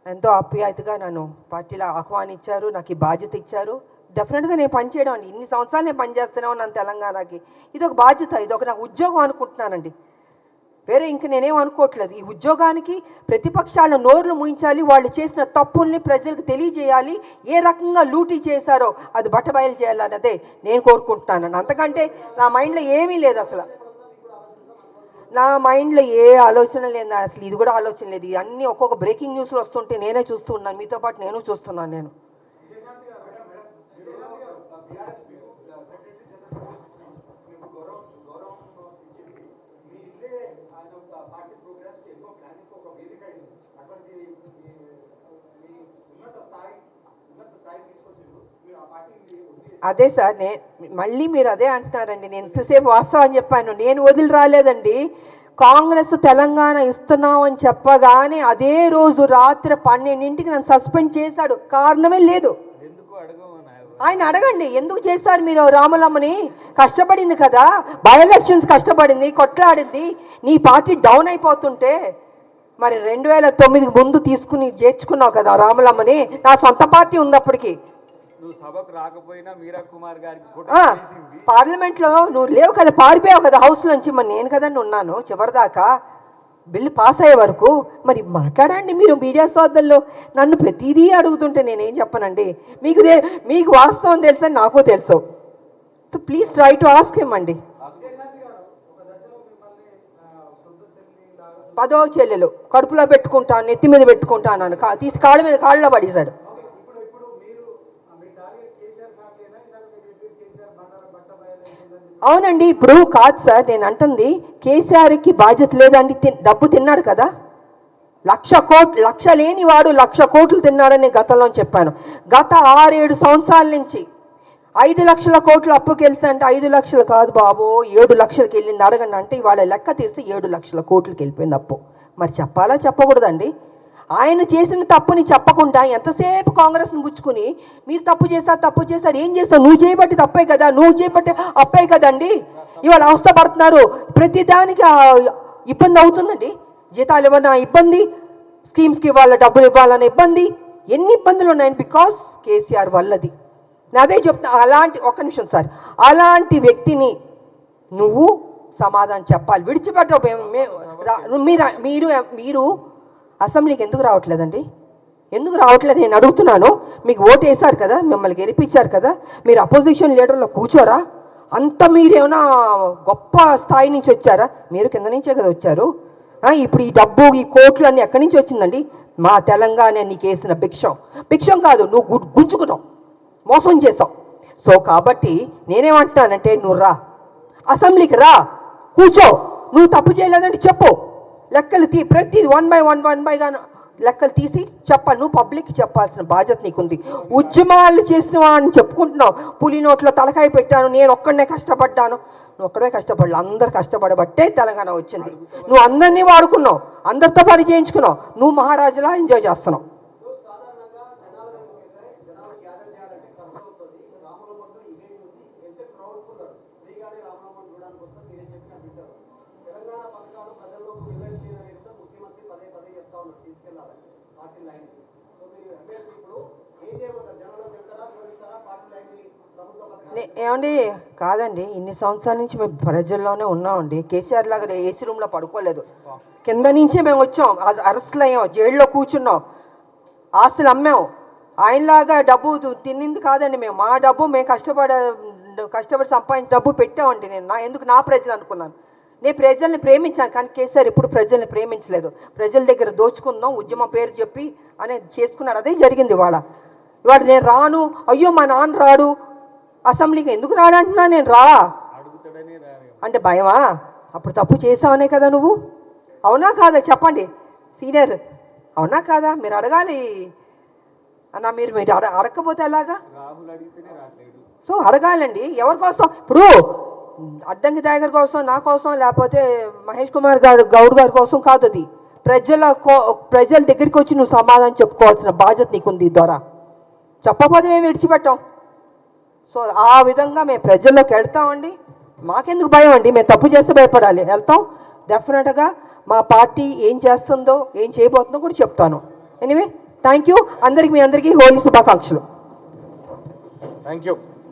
ఎంతో ఆప్యాయతగా నన్ను పార్టీలో ఆహ్వానించారు, నాకు ఈ బాధ్యత ఇచ్చారు. డెఫినెట్గా నేను పనిచేయడం అండి, ఇన్ని సంవత్సరాలు నేను పనిచేస్తూనే ఉన్నాను తెలంగాణకి. ఇది ఒక బాధ్యత, ఇది ఒక నాకు ఉద్యోగం అనుకుంటున్నానండి, వేరే ఇంక నేనేం అనుకోవట్లేదు. ఈ ఉద్యోగానికి ప్రతిపక్షాలను నోర్లు ముయించాలి, వాళ్ళు చేసిన తప్పుల్ని ప్రజలకు తెలియజేయాలి, ఏ రకంగా లూటీ చేశారో అది బట్టబయలు చేయాలన్నదే నేను కోరుకుంటున్నాను. అంతకంటే నా మైండ్లో ఏమీ లేదు, అసలు నా మైండ్లో ఏ ఆలోచన లేదు, అసలు ఇది కూడా ఆలోచన లేదు. అన్నీ ఒక్కొక్క బ్రేకింగ్ న్యూస్లు వస్తుంటే నేనే చూస్తూ ఉన్నాను, మీతో పాటు నేను చూస్తున్నాను. నేను అదే సార్, మళ్ళీ మీరు అదే అంటున్నారండి. నేను ఎంతసేపు వాస్తవం చెప్పాను, నేను వదిలి రాలేదండి. కాంగ్రెస్ తెలంగాణ ఇస్తున్నామని చెప్పగానే అదే రోజు రాత్రి 12ంటికి నన్ను సస్పెండ్ చేశాడు, కారణమే లేదు. ఆయన అడగండి ఎందుకు చేశారు మీరు. రాములమ్మని కష్టపడింది కదా, బై ఎలక్షన్స్ కష్టపడింది, కొట్లాడింది, నీ పార్టీ డౌన్ అయిపోతుంటే మరి 2009 ముందు తీసుకుని చేర్చుకున్నావు కదా రాములమ్మని. నా సొంత పార్టీ ఉంది అప్పటికి. పార్లమెంట్లో నువ్వు లేవు కదా, పారిపోయావు కదా హౌస్ నుంచి. మరి నేను కదండి ఉన్నాను చివరిదాకా, బిల్లు పాస్ అయ్యే వరకు. మరి మాట్లాడండి మీరు మీడియా సోదరులు. నన్ను ప్రతిదీ అడుగుతుంటే నేనేం చెప్పనండి. మీకు వాస్తవం తెలుసని నాకు తెలుసు. So please try to ask him అండి. 10వ చెల్లెలు కడుపులో పెట్టుకుంటాను, నెత్తి మీద పెట్టుకుంటాను, తీసి కాళ్ళలో పడేశాడు. అవునండి, ఇప్పుడు కాదు సార్ నేను అంటుంది, కేసీఆర్కి బాధ్యత లేదండి. డబ్బు తిన్నాడు కదా, లక్ష లేని వాడు 1,00,000 కోట్లు తిన్నాడని గతంలో చెప్పాను. గత 6-7 సంవత్సరాల నుంచి 5 లక్షల కోట్లు అప్పుకి వెళ్తుంటే 5 లక్షలు కాదు బాబో 7 లక్షలకి వెళ్ళింది అడగండి అంటే ఇవాళ లెక్క తీస్తే 7 లక్షల కోట్లకి వెళ్ళిపోయింది అప్పు. మరి చెప్పాలా చెప్పకూడదండి? ఆయన చేసిన తప్పుని చెప్పకుండా ఎంతసేపు కాంగ్రెస్ని పుచ్చుకుని మీరు తప్పు చేస్తారు ఏం చేస్తావు, నువ్వు చేయబట్టి తప్పే కదా, నువ్వు చేయబట్టి అప్పే కదండి. ఇవాళ అవస్థపడుతున్నారు, ప్రతిదానికి ఇబ్బంది అవుతుందండి. జీతాలు ఇవ్వనా ఇబ్బంది, స్కీమ్స్కి ఇవ్వాల డబ్బులు ఇవ్వాలన్న ఇబ్బంది, ఎన్ని ఇబ్బందులు ఉన్నాయని బికాస్ కేసీఆర్ వల్లది. అదే చెప్తున్నా. ఒక్క నిమిషం సార్, అలాంటి వ్యక్తిని నువ్వు సమాధానం చెప్పాలి. మీరు అసెంబ్లీకి ఎందుకు రావట్లేదండి? ఎందుకు రావట్లేదు నేను అడుగుతున్నాను. మీకు ఓటు వేశారు కదా, మిమ్మల్ని గెలిపించారు కదా, మీరు అపోజిషన్ లీడర్లో కూర్చోరా? అంత మీరేమైనా గొప్ప స్థాయి నుంచి వచ్చారా? మీరు కింద నుంచే కదా వచ్చారు. ఇప్పుడు ఈ డబ్బు ఈ కోట్లు అన్నీ ఎక్కడి నుంచి వచ్చిందండి? మా తెలంగాణ నీకు వేసిన భిక్షం కాదు, నువ్వు గుంజుకున్నావు, మోసం చేసావు. సో కాబట్టి నేనేమంటున్నానంటే నువ్వు రా, అసెంబ్లీకి రా, కూర్చో. నువ్వు తప్పు చేయలేదంటే చెప్పు, లెక్కలు ప్రతి 1 by 1 లెక్కలు తీసి చెప్పాలి. నువ్వు పబ్లిక్కి చెప్పాల్సిన బాధ్యత నీకుంది. ఉద్యమాలు చేసిన వాడిని చెప్పుకుంటున్నావు, పులి నోట్లో తలకాయ పెట్టాను, నేను ఒక్కడనే కష్టపడ్డాను. నువ్వు ఒక్కడే కష్టపడలే, అందరు కష్టపడబట్టే తెలంగాణ వచ్చింది. నువ్వు అందరినీ వాడుకున్నావు, అందరితో పని చేయించుకున్నావు, నువ్వు మహారాజులా ఎంజాయ్ చేస్తున్నావు. ఏమండి కాదండి, ఇన్ని సంవత్సరాల నుంచి మేము ప్రజల్లోనే ఉన్నామండి. కేసీఆర్ లాగా ఏసీ రూమ్లో పడుకోలేదు, కింద నుంచే మేము వచ్చాం, అరెస్టులు అయ్యాం, జైల్లో కూర్చున్నాం, ఆస్తులు అమ్మాం. ఆయనలాగా డబ్బు తిన్నింది కాదండి మేము. మా డబ్బు మేము కష్టపడి సంపాదించిన డబ్బు పెట్టామండి. ఎందుకు నా ప్రజలు అనుకున్నాను. నేను ప్రజల్ని ప్రేమించాను, కానీ కేసీఆర్ ఎప్పుడు ప్రజల్ని ప్రేమించలేదు. ప్రజల దగ్గర దోచుకుందాం, ఉద్యమం పేరు చెప్పి అనేది చేసుకున్నాడు. అదే జరిగింది. ఇవాళ నేను రాను, అయ్యో మా నాన్న రాడు అసెంబ్లీకి, ఎందుకు రాడంటున్నా నేను రా అంటే భయమా? అప్పుడు తప్పు చేసావనే కదా నువ్వు, అవునా కాదా చెప్పండి సీనియర్, అవునా కాదా? మీరు అడగాలి అన్న, మీరు అడగకపోతే ఎలాగా? సో అడగాలండి. ఎవరి కోసం? ఇప్పుడు అడ్డంకి టైగర్ కోసం, నా కోసం, లేకపోతే మహేష్ కుమార్ గౌడ్ గారి కోసం కాదు. అది ప్రజల దగ్గరికి వచ్చి నువ్వు సమాధానం చెప్పుకోవాల్సిన బాధ్యత నీకుంది. ద్వారా చెప్పకపోతే మేము విడిచిపెట్టాం. సో ఆ విధంగా మేము ప్రజల్లోకి వెళ్తామండి. మాకెందుకు భయం అండి? మేము తప్పు చేస్తే భయపడాలి? వెళ్తాం డెఫినెట్గా. మా పార్టీ ఏం చేస్తుందో ఏం చేయబోతుందో కూడా చెప్తాను. Anyway thank you. మీ అందరికీ హోలీ శుభాకాంక్షలు. Thank you.